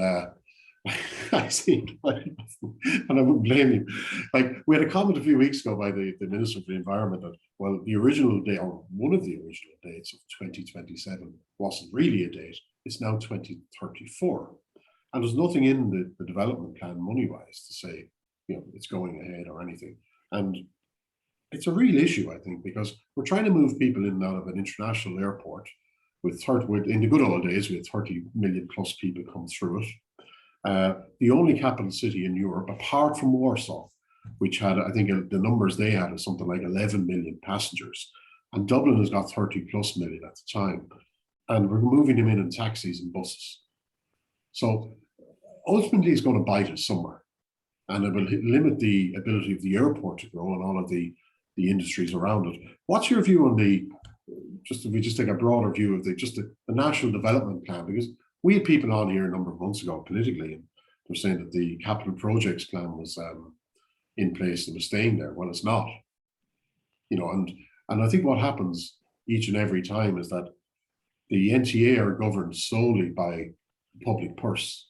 I see, and I wouldn't blame you. Like, we had a comment a few weeks ago by the Minister for the Environment that, well, the original date, or one of the original dates of 2027 wasn't really a date. It's now 2034. And there's nothing in the development plan money-wise to say, it's going ahead or anything. And it's a real issue, I think, because we're trying to move people in and out of an international airport in the good old days, we had 30 million plus people come through it. The only capital city in Europe, apart from Warsaw, which had, I think the numbers they had is something like 11 million passengers. And Dublin has got 30 plus million at the time. And we're moving them in taxis and buses. So ultimately it's going to bite us somewhere. and it will limit the ability of the airport to grow and all of the industries around it. What's your view on if we just take a broader view of the national development plan? Because we had people on here a number of months ago politically, and they're saying that the capital projects plan was in place and was staying there. Well, it's not. And I think what happens each and every time is that the NTA are governed solely by the public purse.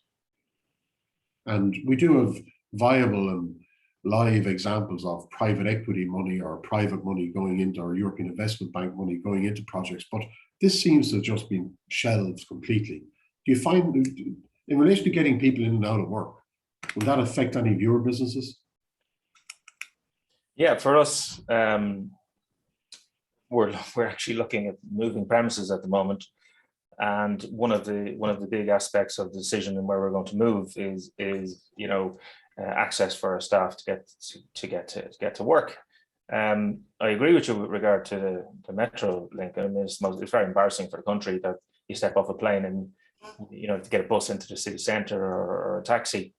And we do have viable and live examples of private equity money or private money going into, or European Investment Bank money going into projects, but this seems to have just been shelved completely. Do you find, in relation to getting people in and out of work, will that affect any of your businesses? Yeah, for us, we're actually looking at moving premises at the moment, and one of the big aspects of the decision and where we're going to move is access for our staff to get to work. I agree with you with regard to the metro link. I mean, it's very embarrassing for the country that you step off a plane and to get a bus into the city centre or a taxi.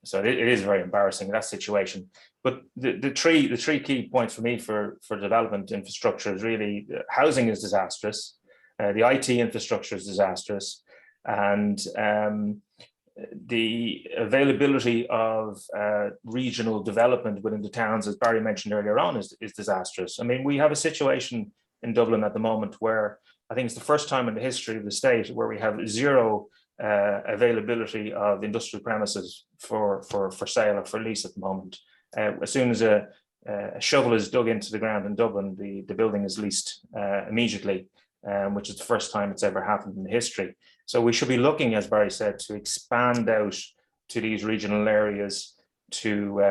So it is very embarrassing, that situation. But the three key points for me for development infrastructure is really housing is disastrous, the IT infrastructure is disastrous, and the availability of regional development within the towns, as Barry mentioned earlier on, is disastrous. I mean, we have a situation in Dublin at the moment where I think it's the first time in the history of the state where we have zero availability of industrial premises for sale or for lease at the moment. As soon as a shovel is dug into the ground in Dublin, the building is leased immediately, which is the first time it's ever happened in history. So we should be looking, as Barry said, to expand out to these regional areas, to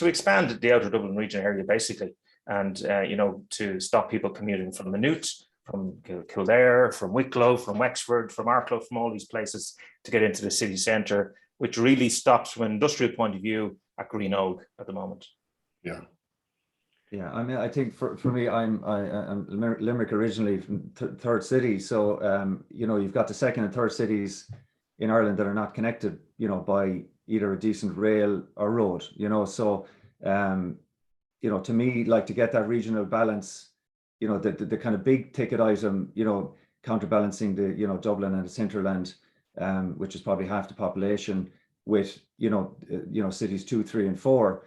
expand the outer Dublin region area basically, and to stop people commuting from Maynooth, from Kildare, from Wicklow, from Wexford, from Arklow, from all these places to get into the city centre, which really stops from an industrial point of view at Green Oak at the moment. Yeah. Yeah, I mean, I think for me, I'm Limerick originally from third city, so you've got the second and third cities in Ireland that are not connected, by either a decent rail or road, so to me, like, to get that regional balance, the kind of big ticket item, counterbalancing the Dublin and the Centerland, which is probably half the population, with cities 2, 3, and 4.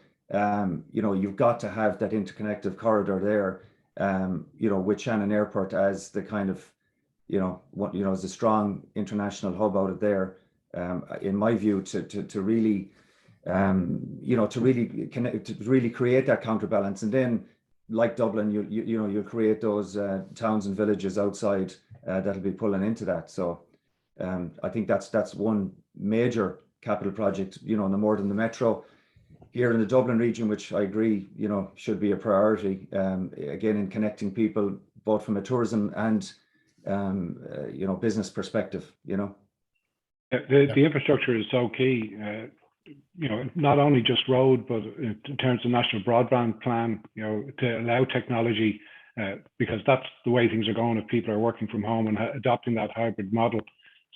You've got to have that interconnective corridor there, with Shannon Airport as the kind of, as a strong international hub out of there, in my view, to really, to really connect, to really create that counterbalance. And then, like Dublin, you'll create those towns and villages outside that'll be pulling into that. So I think that's one major capital project, no more than the metro. Here in the Dublin region, which I agree, should be a priority, again, in connecting people both from a tourism and, business perspective, The infrastructure is so key, not only just road, but in terms of national broadband plan, to allow technology, because that's the way things are going if people are working from home and adopting that hybrid model.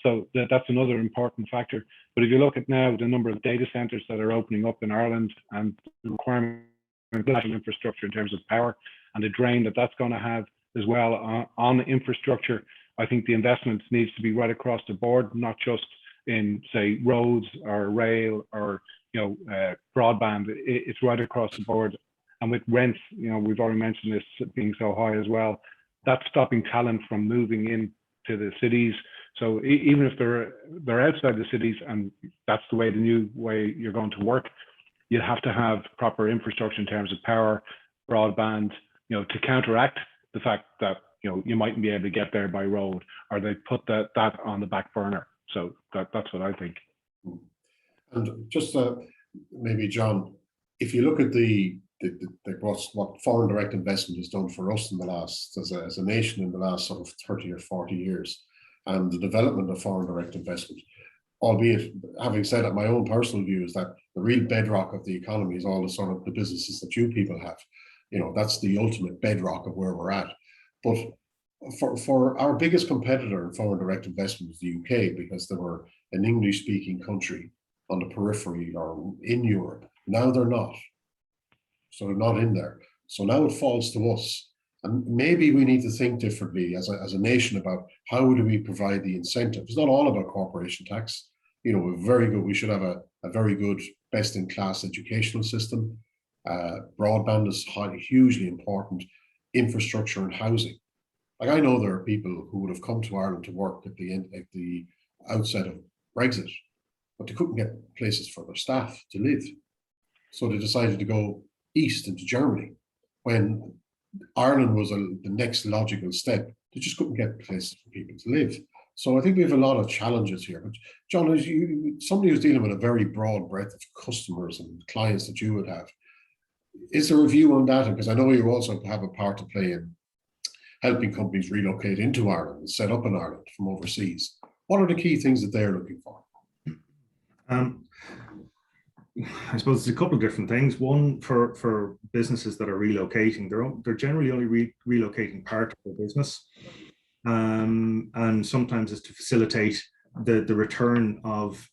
So that's another important factor. But if you look at now the number of data centers that are opening up in Ireland and the requirement of national infrastructure in terms of power and the drain that's going to have as well on infrastructure, I think the investment needs to be right across the board, not just in, say, roads or rail or broadband. It's right across the board. And with rents, we've already mentioned this being so high as well. That's stopping talent from moving into the cities. So even if they're outside the cities, and that's the new way you're going to work, you have to have proper infrastructure in terms of power, broadband, to counteract the fact that you mightn't be able to get there by road, or they put that on the back burner. So that's what I think. And just maybe, John, if you look at what foreign direct investment has done for us in the last, as a nation, in the last sort of 30 or 40 years, and the development of foreign direct investment, albeit, having said that, my own personal view is that the real bedrock of the economy is all the sort of the businesses that you people have. That's the ultimate bedrock of where we're at. But for our biggest competitor in foreign direct investment is the UK, because they were an English-speaking country on the periphery or in Europe. Now they're not. So they're not in there. So now it falls to us. And maybe we need to think differently as a nation about how do we provide the incentive. It's not all about corporation tax. You know, we should have a very good, best-in-class educational system. Broadband is hugely important. Infrastructure and housing. Like, I know there are people who would have come to Ireland to work at the outset of Brexit, but they couldn't get places for their staff to live. So they decided to go east into Germany when Ireland was the next logical step. They just couldn't get places for people to live. So I think we have a lot of challenges here. But John, as somebody who's dealing with a very broad breadth of customers and clients that you would have, is there a view on that? Because I know you also have a part to play in helping companies relocate into Ireland and set up in Ireland from overseas. What are the key things that they're looking for? I suppose there's a couple of different things. One, for businesses that are relocating, they're generally only relocating part of their business, and sometimes it's to facilitate the return of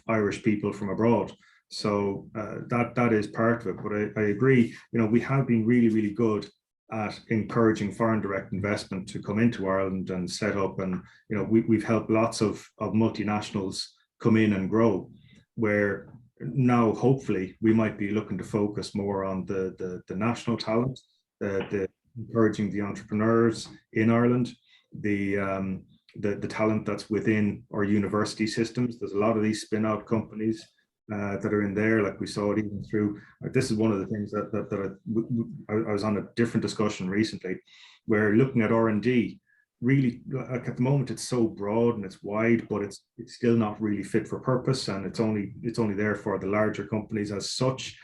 Irish people from abroad. So that is part of it. But I agree. You know, we have been really good at encouraging foreign direct investment to come into Ireland and set up, and you know, we've helped lots of multinationals come in and grow, where now hopefully we might be looking to focus more on the national talent, the encouraging the entrepreneurs in Ireland, the talent that's within our university systems. There's a lot of these spin-out companies that are in there, like we saw it even through. This is one of the things that I was on a different discussion recently, where looking at R&D, really, like at the moment it's so broad and it's wide, but it's still not really fit for purpose, and it's only there for the larger companies as such.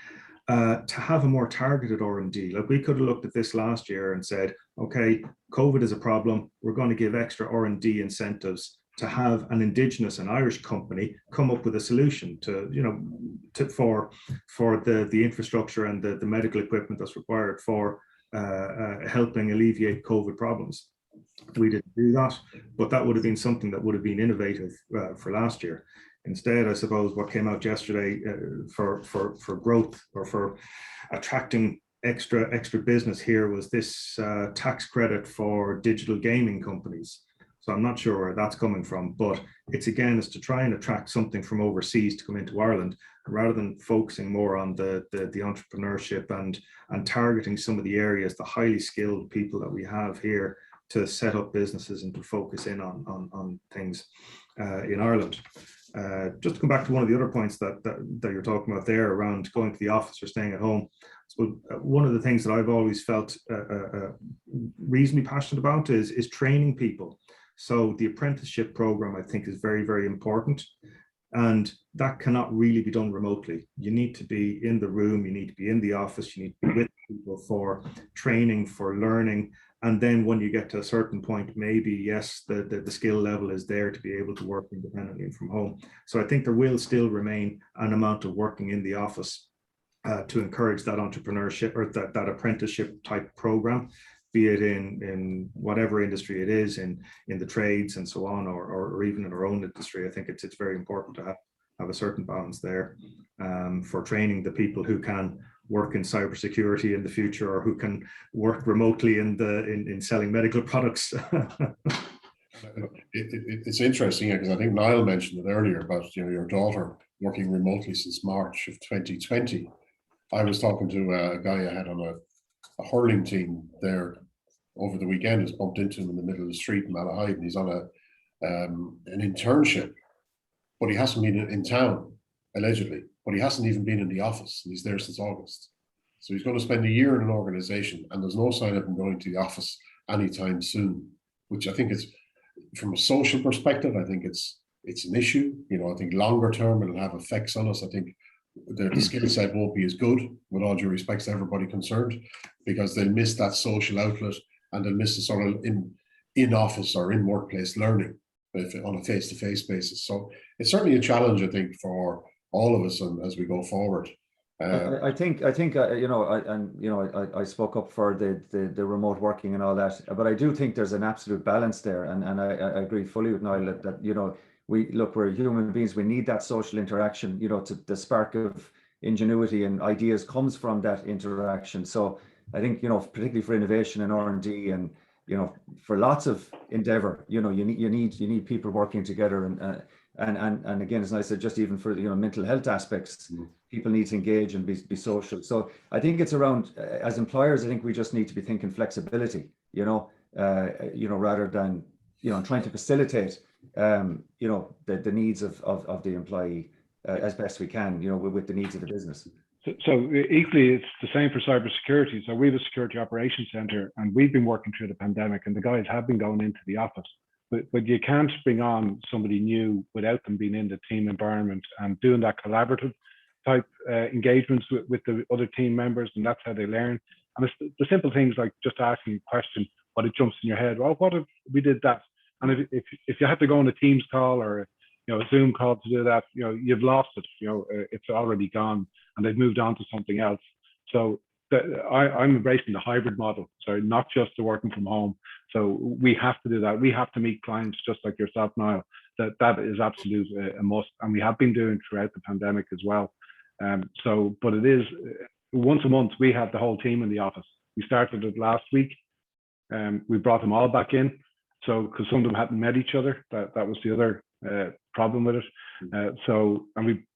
To have a more targeted R&D, like we could have looked at this last year and said, okay, COVID is a problem, we're going to give extra R&D incentives to have an Indigenous and Irish company come up with a solution to, you know, for the infrastructure and the medical equipment that's required for helping alleviate COVID problems. We didn't do that, but that would have been something that would have been innovative for last year. Instead, I suppose what came out yesterday for growth or for attracting extra business here was this tax credit for digital gaming companies. So I'm not sure where that's coming from, but it's to try and attract something from overseas to come into Ireland, rather than focusing more on the entrepreneurship and targeting some of the areas, the highly skilled people that we have here to set up businesses and to focus in on things in Ireland. Just to come back to one of the other points that you're talking about there around going to the office or staying at home. So one of the things that I've always felt reasonably passionate about is training people. So the apprenticeship program, I think, is very important, and that cannot really be done remotely. You need to be in the room, you need to be in the office, you need to be with people for training, for learning. And then when you get to a certain point, maybe, yes, the skill level is there to be able to work independently from home. So I think there will still remain an amount of working in the office to encourage that entrepreneurship or that apprenticeship type program, be it in whatever industry it is, in the trades and so on, or even in our own industry. I think it's very important to have a certain balance there for training the people who can work in cybersecurity in the future, or who can work remotely in selling medical products. It's interesting, because I think Niall mentioned it earlier about, you know, your daughter working remotely since March of 2020. I was talking to a guy I had on a hurling team there over the weekend. Has bumped into him in the middle of the street in Malahide, and he's on an internship, but he hasn't been in town, allegedly, but he hasn't even been in the office, and he's there since August. So he's going to spend a year in an organization, and there's no sign of him going to the office anytime soon, which I think is, from a social perspective, I think it's an issue. You know, I think longer term it'll have effects on us. I think the skill set won't be as good, with all due respect to everybody concerned, because they'll miss that social outlet, and they'll miss the sort of in office or in workplace learning on a face-to-face basis. So it's certainly a challenge, I think, for all of us, and as we go forward. I think you know, I spoke up for the remote working and all that, but I do think there's an absolute balance there, and I agree fully with Niall that you know, we're human beings, we need that social interaction, you know, the spark of ingenuity and ideas comes from that interaction. So I think, you know, particularly for innovation and R&D, and you know, for lots of endeavor, you know, you need people working together, and again, as I said, just even for, you know, mental health aspects, people need to engage and be social. So I think it's around, as employers, I think we just need to be thinking flexibility, you know, rather than, you know, trying to facilitate, you know, the needs of the employee as best we can, you know, with the needs of the business. So equally, it's the same for cybersecurity. So we have a security operations center, and we've been working through the pandemic, and the guys have been going into the office. But you can't bring on somebody new without them being in the team environment and doing that collaborative type engagements with the other team members, and that's how they learn. And it's the simple things like just asking a question, what it jumps in your head. Well, what if we did that? And if you have to go on a Teams call or, you know, a Zoom call to do that, you know, you've lost it. You know, it's already gone, and they've moved on to something else. So I'm embracing the hybrid model, so not just the working from home. So we have to do that. We have to meet clients just like yourself, Niall. That is absolute a must, and we have been doing throughout the pandemic as well. But it is once a month we have the whole team in the office. We started it last week. We brought them all back in, so because some of them hadn't met each other. That was the other problem with it. And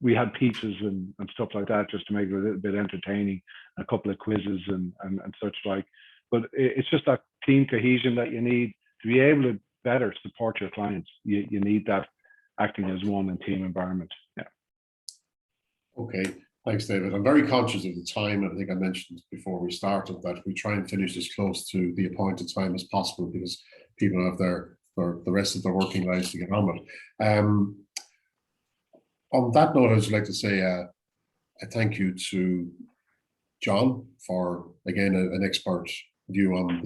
we had pizzas and stuff like that just to make it a little bit entertaining, a couple of quizzes and such like. But it's just that team cohesion that you need to be able to better support your clients. You need that acting as one in team environment. Yeah. Okay, thanks, David. I'm very conscious of the time. I think I mentioned before we started that we try and finish as close to the appointed time as possible, because people have the rest of their working lives to get on with. On that note, I would like to say a thank you to John for, again, an expert view on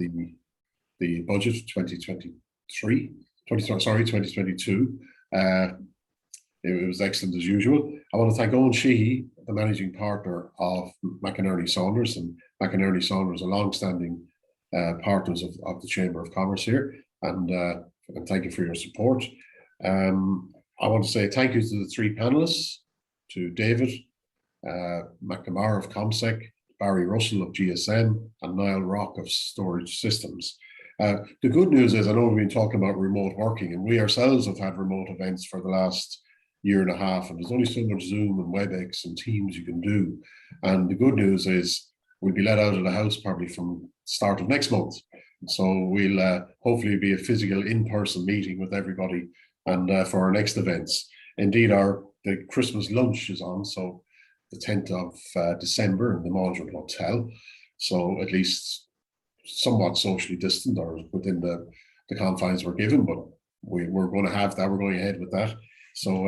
the budget 2022. It was excellent as usual. I want to thank Owen Sheehy, the managing partner of McInerney Saunders, and McInerney Saunders are long-standing partners of the Chamber of Commerce here, and thank you for your support. I want to say thank you to the three panelists, to David McNamara of Commsec, Barry Russell of GSM, and Niall Rock of Storage Systems. The good news is, I know we've been talking about remote working, and we ourselves have had remote events for the last year and a half, and there's only so much Zoom and WebEx and Teams you can do. And the good news is we'll be let out of the house probably from start of next month. So we'll hopefully be a physical in-person meeting with everybody, and for our next events. Indeed, the Christmas lunch is on, so the 10th of December in the Modern Hotel. So at least somewhat socially distant, or within the confines we're given, but we're going to have that. We're going ahead with that. So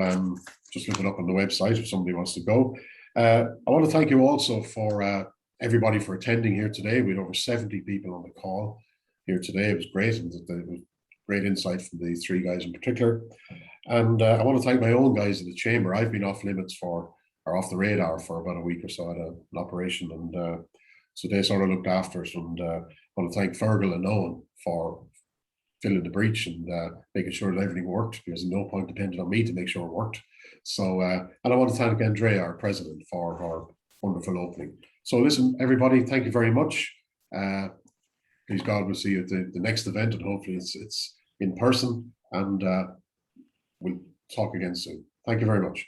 just look it up on the website if somebody wants to go. I want to thank you also for everybody for attending here today. We had over 70 people on the call here today. It was great, and it was great insight from the three guys in particular. And I want to thank my own guys in the chamber. I've been off limits or off the radar for about a week or so at an operation, and so they sort of looked after us. And I want to thank Fergal and Owen for filling the breach and making sure that everything worked, because no point depended on me to make sure it worked. So, and I want to thank Andrea, our president, for her wonderful opening. So listen, everybody, thank you very much. Please God, we'll see you at the next event, and hopefully it's in person, and we'll talk again soon. Thank you very much.